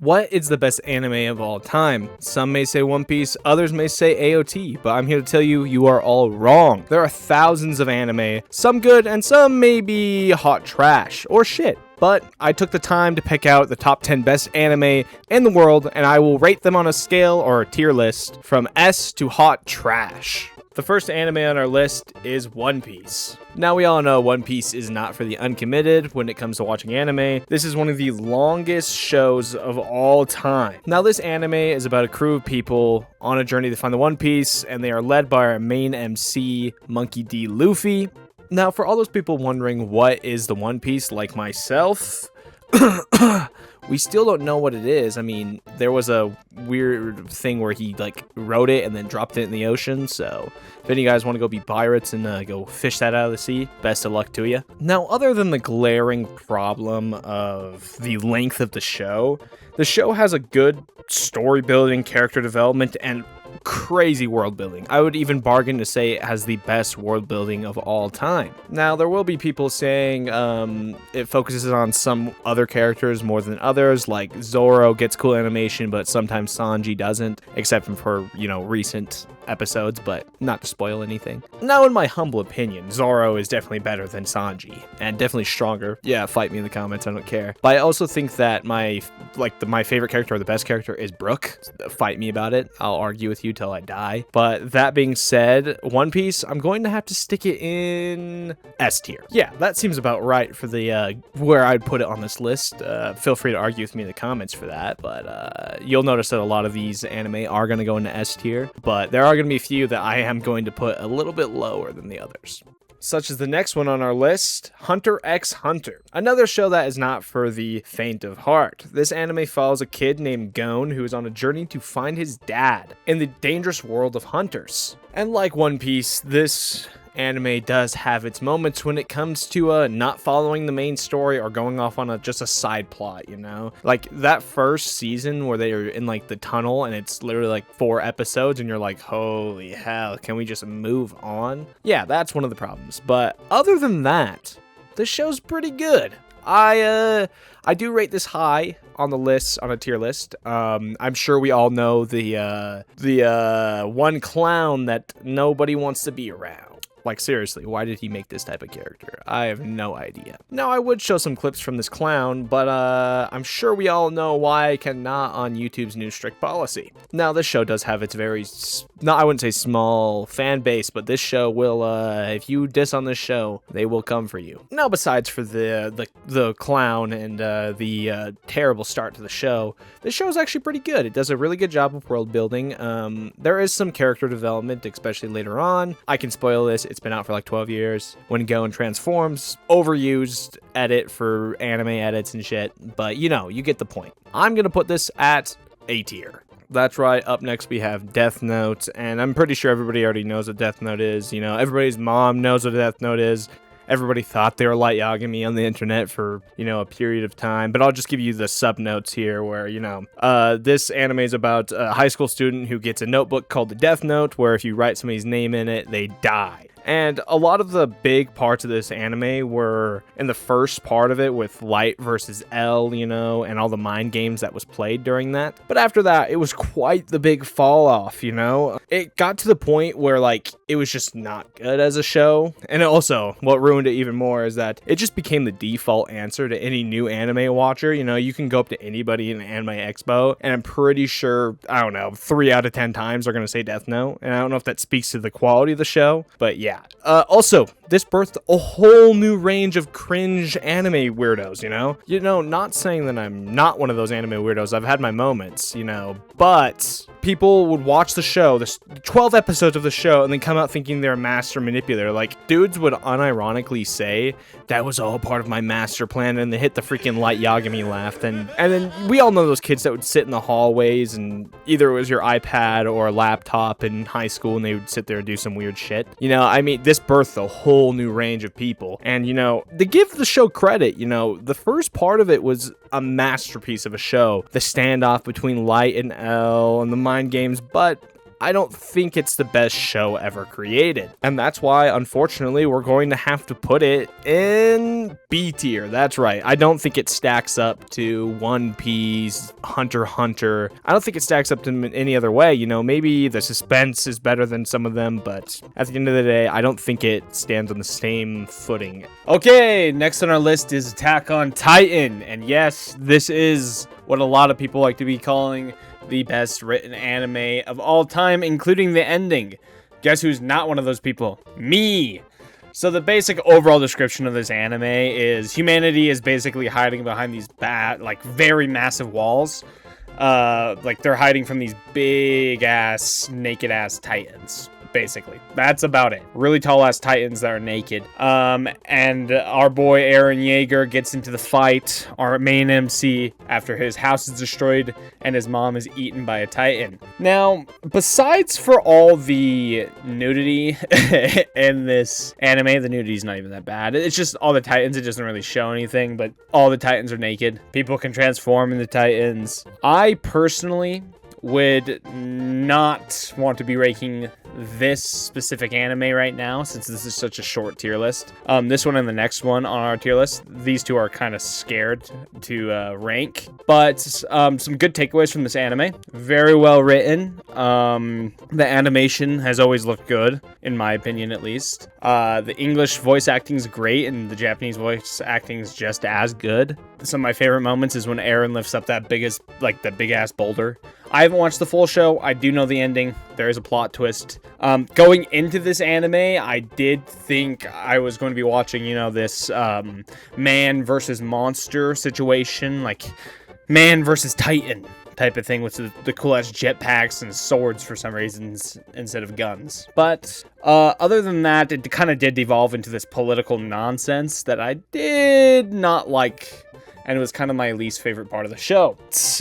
What is the best anime of all time? Some may say One Piece, others may say AOT, but I'm here to tell you, you are all wrong. There are thousands of anime, some good and some may be hot trash or shit. But I took the time to pick out the top 10 best anime in the world, and I will rate them on a scale or a tier list from S to hot trash. The first anime on our list is One Piece. Now we all know One Piece is not for the uncommitted when it comes to watching anime. This is one of the longest shows of all time. Now this anime is about a crew of people on a journey to find the One Piece, and they are led by our main MC, Monkey D. Luffy. Now for all those people wondering what is the One Piece, like myself, we still don't know what it is. I mean, there was a weird thing where he wrote it and then dropped it in the ocean. So if any of you guys want to go be pirates and go fish that out of the sea, best of luck to you. Now, other than the glaring problem of the length of the show has a good story building, character development, and crazy world building. I would even bargain to say it has the best world building of all time. Now, there will be people saying it focuses on some other characters more than others, like Zoro gets cool animation, but sometimes Sanji doesn't, except for, recent episodes, but not to spoil anything. Now, in my humble opinion, Zoro is definitely better than Sanji, and definitely stronger. Yeah, fight me in the comments, I don't care. But I also think that my favorite character or the best character is Brook. Fight me about it. I'll argue with you till I die. But that being said, One Piece, I'm going to have to stick it in S tier. Yeah, that seems about right for the where I'd put it on this list. Feel free to argue with me in the comments for that, but you'll notice that a lot of these anime are going to go into S tier, but there are going to be a few that I am going to put a little bit lower than the others. Such as the next one on our list, Hunter x Hunter. Another show that is not for the faint of heart. This anime follows a kid named Gon who is on a journey to find his dad in the dangerous world of hunters. And like One Piece, this anime does have its moments when it comes to not following the main story or going off on just a side plot, like that first season where they are in the tunnel and it's literally 4 episodes and you're like, holy hell, can we just move on? Yeah, that's one of the problems. But other than that, the show's pretty good. I do rate this high on the list, on a tier list. I'm sure we all know the one clown that nobody wants to be around. Seriously, why did he make this type of character? I have no idea. Now, I would show some clips from this clown, but I'm sure we all know why I cannot on YouTube's new strict policy. Now, this show does have its very, I wouldn't say small fan base, but this show will, if you diss on this show, they will come for you. Now, besides for the clown and the terrible start to the show, this show is actually pretty good. It does a really good job of world building. There is some character development, especially later on. I can spoil this. It's been out for 12 years. When Gon transforms, overused edit for anime edits and shit. But you get the point. I'm going to put this at A tier. That's right. Up next, we have Death Note. And I'm pretty sure everybody already knows what Death Note is. Everybody's mom knows what Death Note is. Everybody thought they were Light Yagami on the internet for, a period of time. But I'll just give you the sub notes here where, this anime is about a high school student who gets a notebook called the Death Note, where if you write somebody's name in it, they die. And a lot of the big parts of this anime were in the first part of it with Light versus L, and all the mind games that was played during that. But after that, it was quite the big fall off, It got to the point where, it was just not good as a show. And also, what ruined it even more is that it just became the default answer to any new anime watcher. You can go up to anybody in Anime Expo, and I'm pretty sure, 3 out of 10 times they're going to say Death Note. And I don't know if that speaks to the quality of the show, but yeah. Also, this birthed a whole new range of cringe anime weirdos, not saying that I'm not one of those anime weirdos. I've had my moments, but people would watch the show, the 12 episodes of the show, and then come out thinking they're a master manipulator. Dudes would unironically say, that was all part of my master plan, and they hit the freaking Light Yagami laugh. And then we all know those kids that would sit in the hallways, and either it was your iPad or a laptop in high school, and they would sit there and do some weird shit. This birthed a whole new range of people. And, to give the show credit, the first part of it was a masterpiece of a show. The standoff between Light and L and the mind games, but I don't think it's the best show ever created. And that's why, unfortunately, we're going to have to put it in B tier. That's right. I don't think it stacks up to One Piece, Hunter x Hunter. I don't think it stacks up to them in any other way. You know, maybe the suspense is better than some of them, but at the end of the day, I don't think it stands on the same footing. Okay, next on our list is Attack on Titan. And yes, this is what a lot of people like to be calling the best written anime of all time, including the ending. Guess who's not one of those people? Me! So the basic overall description of this anime is humanity is basically hiding behind these very massive walls. Like they're hiding from these big ass, naked ass titans. Basically, that's about it. Really tall ass titans that are naked. And our boy Eren Yeager gets into the fight, our main MC, after his house is destroyed and his mom is eaten by a titan. Now, besides for all the nudity in this anime, the nudity's not even that bad. It's just all the titans. It doesn't really show anything, but all the titans are naked. People can transform into titans. I personally would not want to be ranking this specific anime right now, since this is such a short tier list. This one and the next one on our tier list, these two are kind of scared to rank. But some good takeaways from this anime. Very well written. The animation has always looked good, in my opinion at least. The English voice acting is great, and the Japanese voice acting is just as good. Some of my favorite moments is when Eren lifts up that big ass boulder. I haven't watched the full show. I do know the ending. There is a plot twist. Going into this anime, I did think I was going to be watching, this man versus monster situation, like man versus titan type of thing with the cool ass jetpacks and swords for some reasons instead of guns. But other than that, it kind of did devolve into this political nonsense that I did not like. And it was kind of my least favorite part of the show.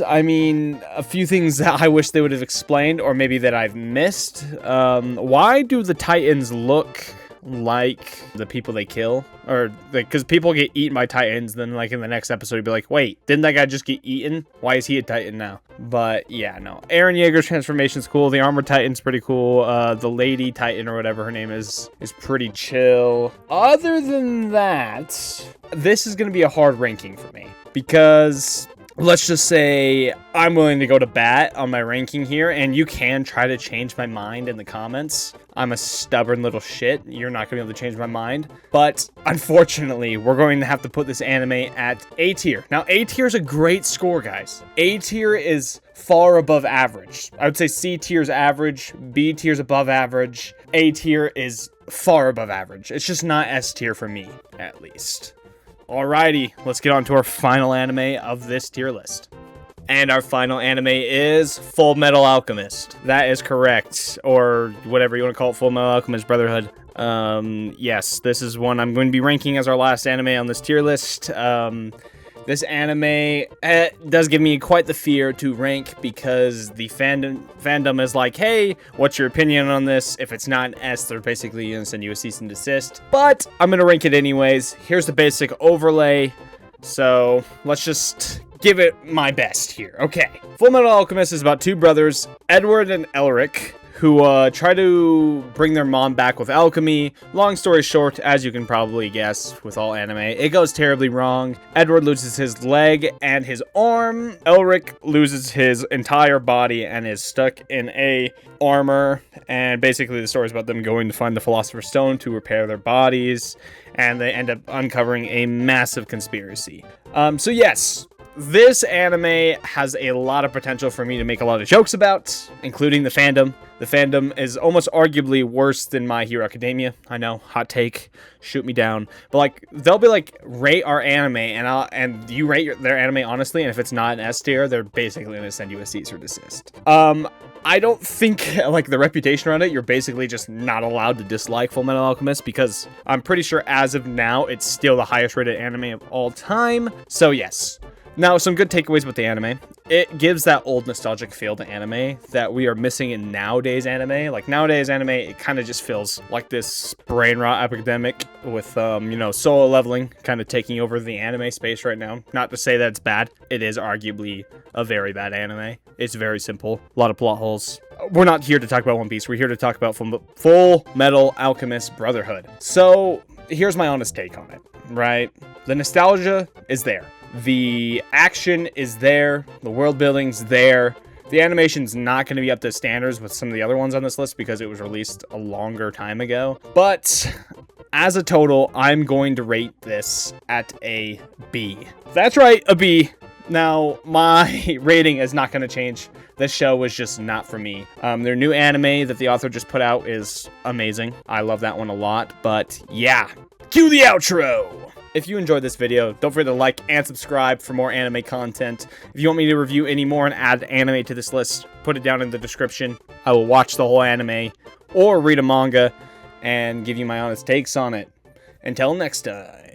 I mean, a few things that I wish they would have explained, or maybe that I've missed. Why do the Titans look like the people they kill? Or, because people get eaten by Titans, then, in the next episode, you'd be like, wait, didn't that guy just get eaten? Why is he a Titan now? But, yeah, no. Eren Yeager's transformation's cool. The Armored Titan's pretty cool. The Lady Titan, or whatever her name is pretty chill. Other than that, this is going to be a hard ranking for me. Because let's just say I'm willing to go to bat on my ranking here, and you can try to change my mind in the comments. I'm a stubborn little shit. You're not going to be able to change my mind. But unfortunately, we're going to have to put this anime at A tier. Now, A tier is a great score, guys. A tier is far above average. I would say C tier is average, B tier is above average, A tier is far above average. It's just not S tier for me, at least. Alrighty, let's get on to our final anime of this tier list. And our final anime is Full Metal Alchemist. That is correct, or whatever you want to call it, Full Metal Alchemist Brotherhood. Yes, this is one I'm going to be ranking as our last anime on this tier list. This anime does give me quite the fear to rank because the fandom is like, hey, what's your opinion on this? If it's not an S, they're basically going to send you a cease and desist. But I'm going to rank it anyways. Here's the basic overlay. So let's just give it my best here. Okay. Full Metal Alchemist is about two brothers, Edward and Elric, who try to bring their mom back with alchemy. Long story short, as you can probably guess with all anime, it goes terribly wrong. Edward loses his leg and his arm. Elric loses his entire body and is stuck in a armor. And basically the story is about them going to find the Philosopher's Stone to repair their bodies. And they end up uncovering a massive conspiracy. So yes, this anime has a lot of potential for me to make a lot of jokes about, including the fandom. The fandom is almost arguably worse than My Hero Academia. I know, hot take, shoot me down. But they'll be like, rate our anime, and you rate their anime honestly, and if it's not an S tier, they're basically going to send you a cease or desist. I don't think, the reputation around it, you're basically just not allowed to dislike Full Metal Alchemist, because I'm pretty sure as of now, it's still the highest rated anime of all time. So yes. Now, some good takeaways with the anime. It gives that old nostalgic feel to anime that we are missing in nowadays anime. Nowadays anime, it kind of just feels like this brain rot epidemic with, solo leveling kind of taking over the anime space right now. Not to say that it's bad. It is arguably a very bad anime. It's very simple. A lot of plot holes. we're not here to talk about One Piece. We're here to talk about Full Metal Alchemist Brotherhood. So here's my honest take on it, right? The nostalgia is there. The action is there. The world building's there. The animation's not going to be up to standards with some of the other ones on this list because it was released a longer time ago. But as a total, I'm going to rate this at a B. That's right, a B. Now, my rating is not going to change. This show was just not for me. Their new anime that the author just put out is amazing. I love that one a lot. But yeah, cue the outro. If you enjoyed this video, don't forget to like and subscribe for more anime content. If you want me to review any more and add anime to this list, put it down in the description. I will watch the whole anime or read a manga and give you my honest takes on it. Until next time.